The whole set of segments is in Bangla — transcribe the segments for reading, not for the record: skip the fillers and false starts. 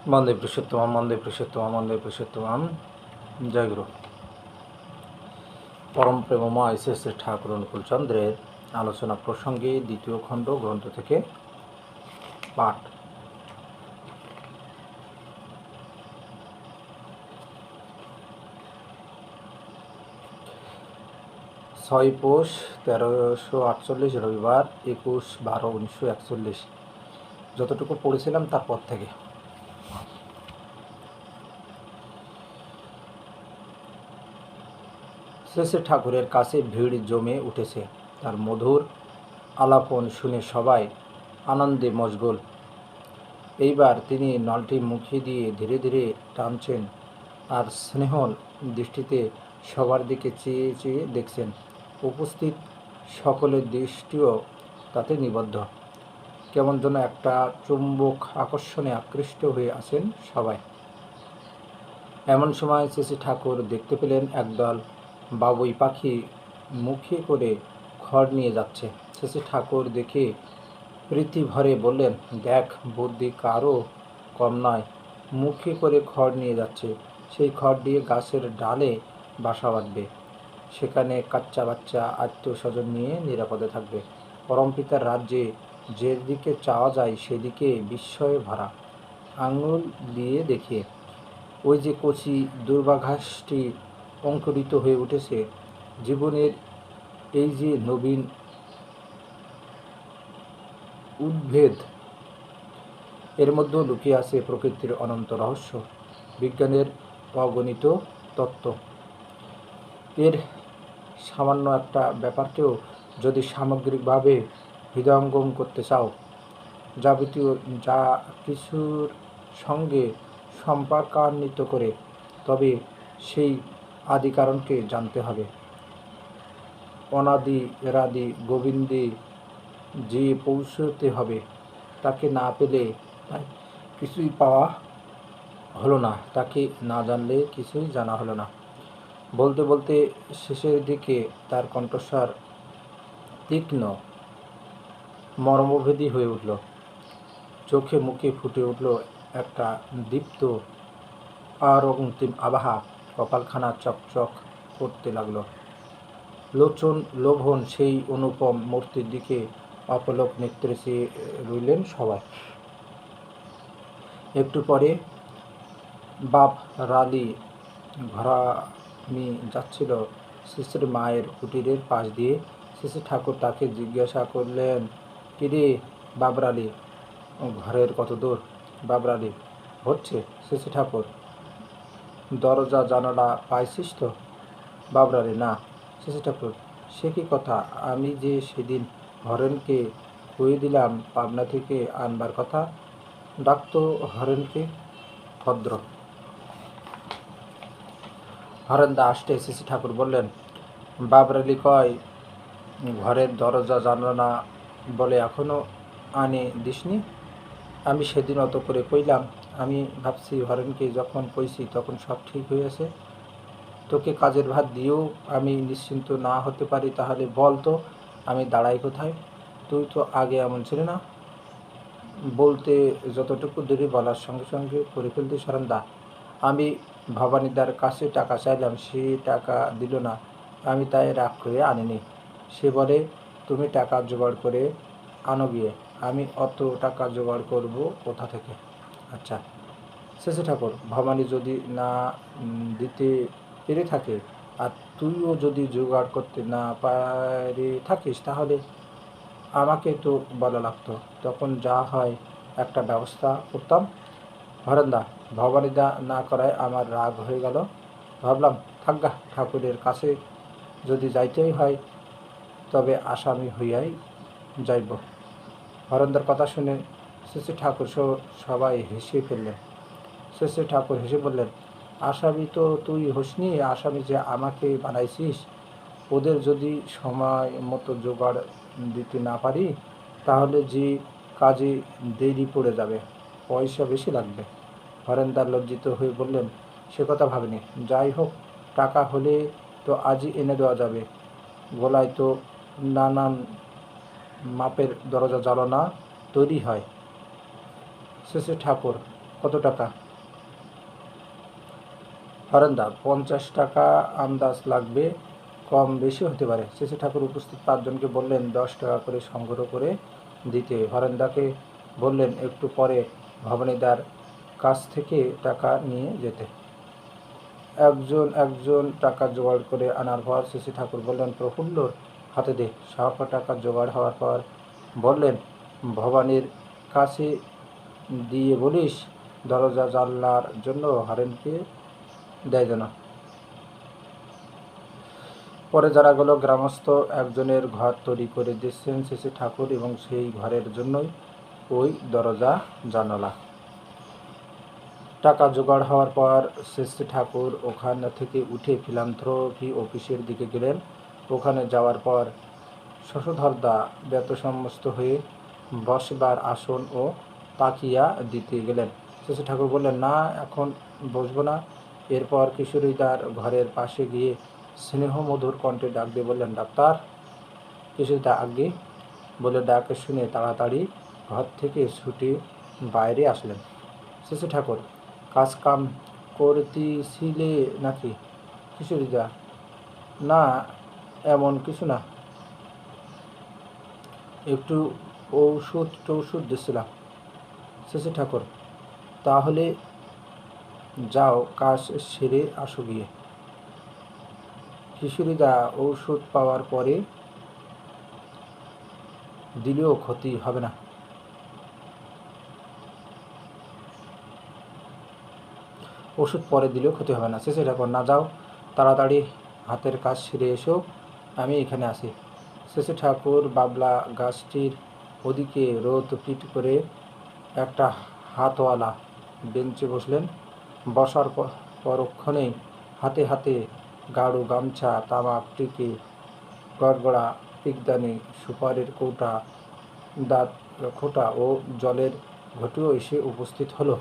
বন্দে পুরুষোত্তম, বন্দে পুরুষোত্তম, বন্দে পুরুষোত্তম। জয়গুরু। পরম প্রেমময় শ্রী শ্রী ঠাকুর অনুকূল চন্দ্রের আলোচনা প্রসঙ্গে দ্বিতীয় খণ্ড গ্রন্থ থেকে পাঠ। ছয় পৌষ 1348 রবিবার 21/12/1941। যতটুকু পড়েছিলাম তারপর থেকে। শ্রী শ্রী ঠাকুরের কাছে ভিড় জমে উঠেছে। তার মধুর আলাপন শুনে সবাই আনন্দে মশগুল। এইবার তিনি নলটি মুখে দিয়ে ধীরে ধীরে টানছেন আর স্নেহ দৃষ্টিতে সবার দিকে চেয়ে চেয়ে দেখছেন। উপস্থিত সকলের দৃষ্টিও তাতে নিবদ্ধ। কেমন যেন একটা চুম্বক আকর্ষণে আকৃষ্ট হয়ে আছেন সবাই। এমন সময় শ্রী শ্রী ঠাকুর দেখতে পেলেন একদল বাবুই পাখি মুখে করে খড় নিয়ে যাচ্ছে। শ্রী শ্রী ঠাকুর দেখে প্রীতি ভরে বললেন, দেখ, বুদ্ধি কারও কম নয়, মুখে করে খড় নিয়ে যাচ্ছে। সেই খড় দিয়ে গাছের ডালে বাসা বাঁধবে, সেখানে কাচ্চা বাচ্চা আত্মীয় স্বজন নিয়ে নিরাপদে থাকবে। পরমপিতার রাজ্যে যেদিকে চাওয়া যায় সেদিকে বিস্ময়ে ভরা। আঙুল দিয়ে দেখিয়ে ওই যে কচি দুর্বাঘাসটি অঙ্কুরিত হয়ে উঠেছে। জীবনের এই যে নবীন উদ্ভেদ, এর মধ্যেও লুকিয়ে আছে প্রকৃতির অনন্ত রহস্য, বিজ্ঞানের অগণিত তত্ত্ব। এর সামান্য একটা ব্যাপারকেও যদি সামগ্রিকভাবে হৃদয়ঙ্গম করতে চাও, যাবতীয় যা কিছুর সঙ্গে সম্পর্কান্বিত করে, তবে সেই আদি কারণকে জানতে হবে। অনাদি রাদি গোবিন্দে যে পৌঁছতে হবে, তাকে না পেলে কিছুই পাওয়া হলো না, তাকে না জানলে কিছুই জানা হলো না। বলতে বলতে শেষের দিকে তার কণ্ঠস্বর তীক্ষ্ণ মর্মভেদী হয়ে উঠল। চোখে মুখে ফুটে উঠল একটা দীপ্ত আর অন্তিম আভা। কপালখানা চকচক করতে লাগল। লোচন লোভন সেই অনুপম মূর্তির দিকে অপলক নেত্রে চেয়ে রইলেন সবাই। একটু পরে বাপ রালি ঘরামি যাচ্ছিল শ্রী শ্রী মায়ের কুটিরের পাশ দিয়ে। শ্রী শ্রী ঠাকুর তাকে জিজ্ঞাসা করলেন, কিরে বাবরালি, ঘরের কত দূর? বাবরালি, হচ্ছে। শ্রী শ্রী ঠাকুর, দরজা জানালা পাইছিস তো? বাবরালি, না। শ্রী শ্রী ঠাকুর, সে কি কথা? আমি যে সেদিন হরেনকে কয়ে দিলাম পাবনা থেকে আনবার কথা। ডাকতো হরেনকে। ভদ্র হরেন্দা আসতে শ্রী শ্রী ঠাকুর বললেন, বাবরালি কয়, ঘরের দরজা জানালা বলে এখনো আনে দিসনি? আমি সেদিন অত করে কইলাম। আমি ভাবছি হরেনকে যখন কইছি তখন সব ঠিক হয়েছে। তোকে কাজের ভাত দিয়েও আমি নিশ্চিন্ত না হতে পারি, তাহলে বল তো আমি দাঁড়াই কোথায়? তুই তো আগে এমন ছিল না। বলতে যতটুকু দেরি বলার সঙ্গে সঙ্গে করে ফেলতে সরেন্দা। আমি ভবানীদার কাছে টাকা চাইলাম, সে টাকা দিল না। আমি তাই রাগ করে আনিনি। সে বলে, তুমি টাকা জোগাড় করে আনো গিয়ে। আমি অত টাকা জোগাড় করব কোথা থেকে? আচ্ছা শ্রী শ্রী ঠাকুর, ভবানী যদি না দিতে পেরে থাকে আর তুইও যদি জোগাড় করতে না পারে থাকিস, তাহলে আমাকে তো বলা লাগতো, তখন যা হয় একটা ব্যবস্থা করতাম। হরেন্দা, ভবানীদা না করায় আমার রাগ হয়ে গেল। ভাবলাম, থাকগা, ঠাকুরের কাছে যদি যাইতেই হয় তবে আসামি হইয়াই যাইব। হরেন্দার কথা শুনে শ্রী শ্রী ঠাকুর সবাই হেসে ফেললেন। শ্রী শ্রী ঠাকুর হেসে বললেন, আসামি তো তুই হোসনি, আসামি যে আমাকে বানাইছিস। ওদের যদি সময় মতো জোগাড় দিতে না পারি, তাহলে যে কাজে দেরি পড়ে যাবে, পয়সা বেশি লাগবে। হরেন্দার লজ্জিত হয়ে বললেন, সে কথা ভাবিনি। যাই হোক, টাকা হলে তো আজই এনে দেওয়া যাবে। গলায় তো নানান মাপের দরজা জানালা তৈরি হয়। শ্রী শ্রী ঠাকুর কত টাকা? হরেন্দা 50 টাকা আন্দাজ লাগবে, কম বেশি হতে পারে। শেষে ঠাকুর উপস্থিত 5 জনকে বললেন 10 টাকা করে সংগ্রহ করে দিতে। হরেন্দাকে বললেন একটু পরে ভবানীদার কাছ থেকে টাকা নিয়ে যেতে। একজন একজন টাকা জোগাড় করে আনার পর শেষে ঠাকুর বললেন প্রফুল্লর হাতে দে। সাহাপা টাকা জোগাড় হওয়ার পর বললেন ভবানীর কাছে দিয়ে বলিস দরজা জানলার জন্য হরেনকে দেয় যেন। পরে যারা গেল গ্রামস্থ একজনের ঘর তৈরি করে দিচ্ছেন শেষে ঠাকুর এবং সেই ঘরের জন্যই ওই দরজা জানালা। টাকা জোগাড় হওয়ার পর শেষে ঠাকুর ওখান থেকে উঠে ফিলান্থ্রপি অফিসের দিকে গেলেন। ওখানে যাওয়ার পর শশধরদা ব্যতসমস্ত হয়ে বসবার আসন ও তাকিয়া দিতে গেলেন। শেষে ঠাকুর বললেন না, এখন বসবো না। এরপর কিশোরীদার ঘরের পাশে গিয়ে স্নেহমধুর কণ্ঠে ডাক দিয়ে বললেন ডাক্তার। কিশোরীদা আগে বলে ডাকে শুনে তাড়াতাড়ি ঘর থেকে ছুটে বাইরে আসলেন। শেষে ঠাকুর কাজ কাম করতেছিলে নাকি? কিশোরীদা না, এমন কিছু না, একটু ঔষধ দিচ্ছিলাম। শেষে ঠাকুর তাহলে যাও কাজ সেরে আসো গিয়ে। কিশোরীদা ঔষধ পাওয়ার পরে দিলেও ক্ষতি হবে না। ওষুধ পরে দিলেও ক্ষতি হবে না। শেষে ঠাকুর না, যাও তাড়াতাড়ি হাতের কাজ সেরে এসো, আমি এখানে আসি। শেষে ঠাকুর বাবলা গাছটির ওদিকে রোদ পিট করে একটা হাতওয়ালা বেঞ্চে বসলেন। বসার পরক্ষণেই হাতে হাতে গাঢ় গামছা, তামাক টিকি, গড়গড়া পিকদানি, সুপারির কৌটা, দাঁত খোঁটা ও জলের ঘটিও এসে উপস্থিত হলো।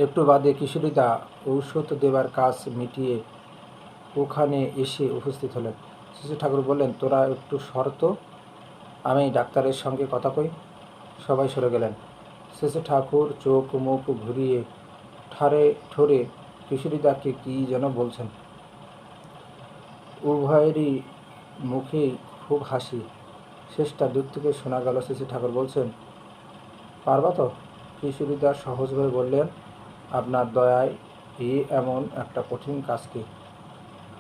একটু বাদে কিশোরীদা ঔষধ দেবার কাজ মিটিয়ে ওখানে এসে উপস্থিত হলেন। শেষে ঠাকুর বললেন তোরা একটু শর্ত, আমি ডাক্তারের সঙ্গে কথা কই। সবাই সরে গেলেন। শেষে ঠাকুর চোখ মুখ ঘুরিয়ে ঠারে ঠোরে কিশোরীদাকে কী যেন বলছেন। উভয়েরই মুখেই খুব হাসি। শেষটা দূর থেকে শোনা গেল। শেষে ঠাকুর বলছেন পারবা তো? কিশোরীদা সহজভাবে বললেন আপনার দয়ায় এমন একটা কঠিন কাজকে।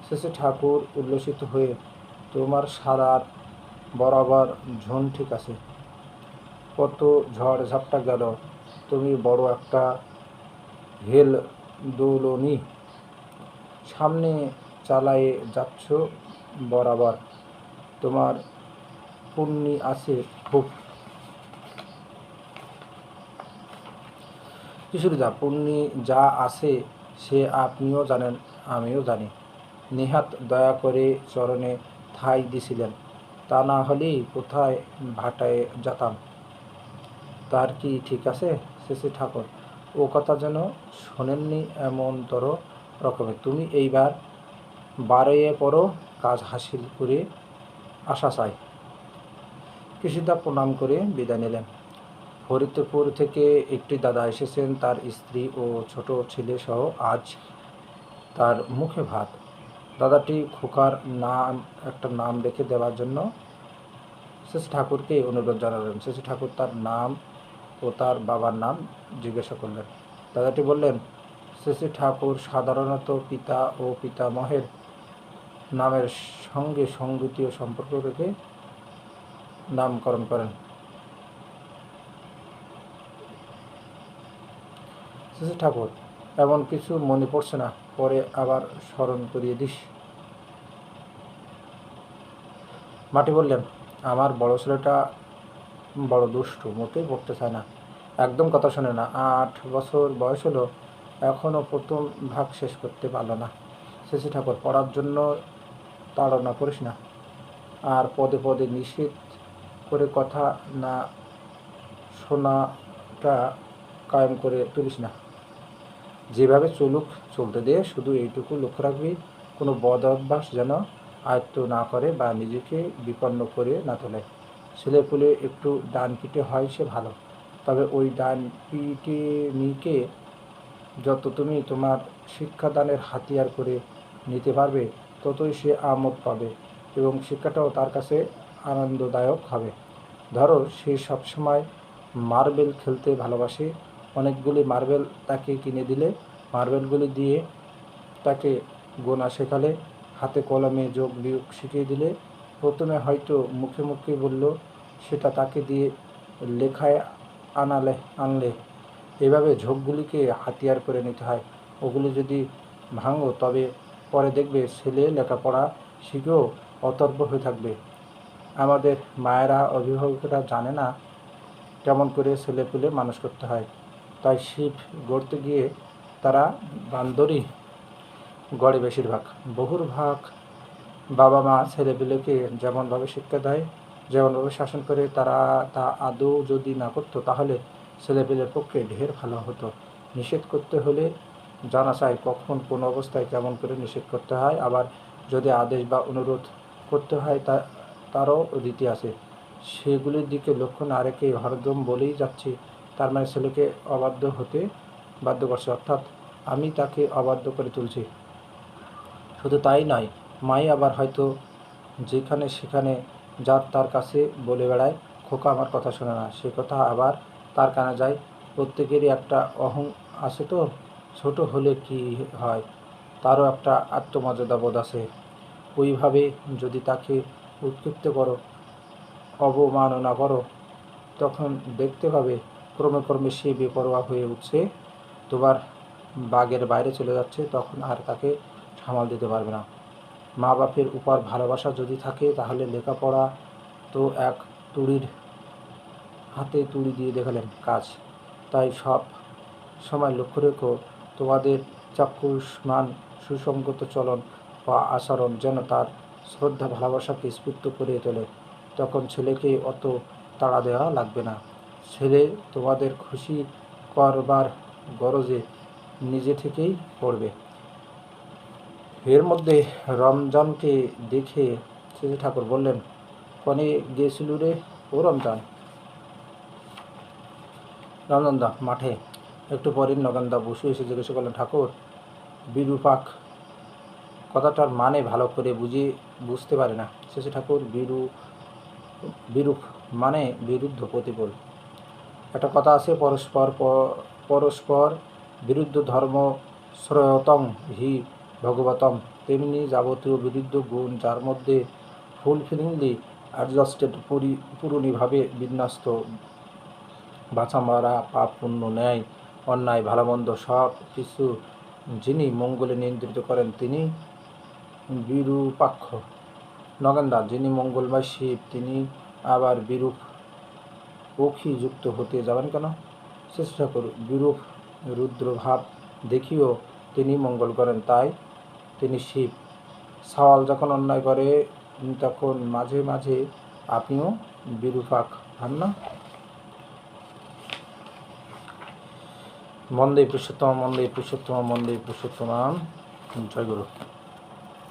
শেষে ঠাকুর উল্লসিত হয়ে তোমার সারার বরাবর ঝুন ঠিক আছে, কত ঝড় ঝাপটা গেল, তুমি বড় একটা হেল দৌলনি সামনে চালায়ে যাচ্ছ বরাবর, তোমার পুণ্যি আছে খুব। কিশোরীদা পুণ্যি যা আছে সে আপনিও জানেন, আমিও জানি। নেহাত দয়া করে চরণে ঠাঁই দিছিলেন, তা না হলেই কোথায় ভাটায় যেতাম। তার কি ঠিক আছে? শেষে ঠাকুর ও কথা যেন শোনেননি এমনতর রকমের। তুমি এইবার বাড়িয়ে পড়ো, কাজ হাসিল করে আসা চাই। কিশোরীদা প্রণাম করে বিদায় নিলেন। ফরিদপুর থেকে একটি দাদা এসেছেন, তার স্ত্রী ও ছোট ছেলে সহ। আজ তার মুখে ভাত। দাদাটি খোকার একটা নাম রেখে দেওয়ার জন্য শেষে ঠাকুরকে অনুরোধ জানালেন। শেষে ঠাকুর তার নাম ও তার বাবার নাম জিজ্ঞাসা করলেন। দাদাটি বললেন শেষে ঠাকুর সাধারণত পিতা ও পিতামহের নামের সঙ্গে সঙ্গীতীয় সম্পর্ক রেখে নামকরণ করেন। শেষে ঠাকুর এমন কিছু মনে পড়ছে না, পরে আবার স্মরণ করিয়ে দিস। মাটি বললেন আমার বড় ছেলেটা বড় দুষ্টু, মোটেই পড়তে চায় না, একদম কথা শোনে না। 8 বছর বয়স হলো, এখনও প্রথম ভাগ শেষ করতে পারল না। শেষে ঠাকুর পড়ার জন্য তাড়না করিস না, আর পদে পদে নিষেধ করে কথা না শোনাটা কায়েম করে তুলিস না। যেভাবে চলুক চলতে দে, শুধু এইটুকু লক্ষ্য রাখবি কোনো বদ অভ্যাস যেন আয়ত্ত না করে বা নিজেকে বিপন্ন করে না তোলে। ছেলেপুলে একটু ডান পিটে হয় সে ভালো, তবে ওই ডান পিটিনিকে যত তুমি তোমার শিক্ষাদানের হাতিয়ার করে নিতে পারবে, ততই সে আমোদ পাবে এবং শিক্ষাটাও তার কাছে আনন্দদায়ক হবে। ধরো, সে সবসময় মার্বেল খেলতে ভালোবাসে। অনেকগুলি মার্বেল তাকে কিনে দিলে, মার্বেলগুলি দিয়ে তাকে গোনা শেখালে, হাতে কলমে যোগ বিয়োগ শিখিয়ে দিলে, প্রথমে হয়তো মুখে মুখে বলল, সেটা তাকে দিয়ে লেখায় আনলে। এভাবে ঝোঁকগুলিকে হাতিয়ার করে নিতে হয়। ওগুলি যদি ভাঙো, তবে পরে দেখবে ছেলে লেখাপড়া শিখেও অতর্ব হয়ে থাকবে। আমাদের মায়েরা, অভিভাবকেরা জানে না কেমন করে ছেলেপুলে মানুষ করতে হয়, তাই শিব গড়তে গিয়ে তারা বান্দরই গড়ে বেশিরভাগ। ভাগ বাবা মা ছেলেপিলেকে যেমনভাবে শিক্ষা দেয়, যেমনভাবে শাসন করে, তারা তা আদৌ যদি না করতো, তাহলে ছেলেপিলের পক্ষে ঢের ভালো হতো। নিষেধ করতে হলে জানা চাই কখন কোন অবস্থায় কেমন করে নিষেধ করতে হয়, আবার যদি আদেশ বা অনুরোধ করতে হয় তারও রীতি আছে। সেগুলির দিকে লক্ষ্য না রেখে হরদম বলেই যাচ্ছি, তার মানে ছেলেকে অবাধ্য হতে বাধ্য করছে, অর্থাৎ আমি তাকে অবাধ্য করে তুলছি। শুধু তাই নয়, মাই আবার হয়তো যেখানে সেখানে যার তার কাছে বলে বেড়ায়, খোকা আমার কথা শোনে না। সে কথা আবার তার কানে যায়। প্রত্যেকেরই একটা অহং আছে তো, ছোট হলে কি হয়, তারও একটা আত্মমর্যাদা বোধ আছে। ওইভাবে যদি তাকে উৎক্ষিপ্ত করো, অবমাননা করো, তখন দেখতে পাবে ক্রমে ক্রমে সে বেপরোয়া হয়ে উঠছে, তোমার বাগের বাইরে চলে যাচ্ছে। তখন আর তাকে সামাল দিতে পারবে না। মা বাপের উপর ভালোবাসা যদি থাকে, তাহলে লেখাপড়া তো এক তুড়ির হাতে তুড়ি দিয়ে দেখালেন কাজ। তাই সব সময় লক্ষ্য রেখো, তোমাদের চাক্ষুষ্মান সুসংগত চলন বা আচরণ যেন তার শ্রদ্ধা ভালোবাসাকে স্ফূর্ত করে তোলে। তখন ছেলেকে অত তাড়া দেওয়া লাগবে না। ছেলে তোমাদের খুশি করবার গরজে নিজে থেকেই পড়বে। এর মধ্যে রমজানকে দেখে শ্রী ঠাকুর বললেন, কনে গিয়েছিল রে ও রমজান? রমজানদা মাঠে। একটু পরেই নগেনদা বসু এসে জিজ্ঞেস করলেন, ঠাকুর, বিরূপাক কথাটার মানে ভালো করে বুঝতে পারে না। শ্রী ঠাকুর, বিরূপ মানে বিরুদ্ধ, প্রতিকূল। একটা কথা আছে, পরস্পর বিরুদ্ধ ধর্ম শ্রয়তং হি ভগবতম। তেমনি যাবতীয় বিরুদ্ধ গুণ যার মধ্যে ফুলফিলিংলি অ্যাডজাস্টেড, পুরোপুরিভাবে বিন্যস্ত, বাছা মারা, পাপ পুণ্য, ন্যায় অন্যায় ভালো মন্দ সব কিছু যিনি মঙ্গলে নিয়ন্ত্রিত করেন, তিনি বিরূপাক্ষ। নগেনদা, যিনি মঙ্গলময় শিব, তিনি আবার বিরূপ পক্ষী যুক্ত হতে যাবেন কেন? শ্রী ঠাকুর, বিরূপ রুদ্রভাব দেখিও তিনি মঙ্গল করেন, তাই তিনি শিব। সওয়াল যখন অন্যায় করে, তখন মাঝে মাঝে আপনিও বিরূপাক হন না? বন্দে পুরুষোত্তম, বন্দে পুরুষোত্তম, বন্দে পুরুষোত্তম। জয় গুরু।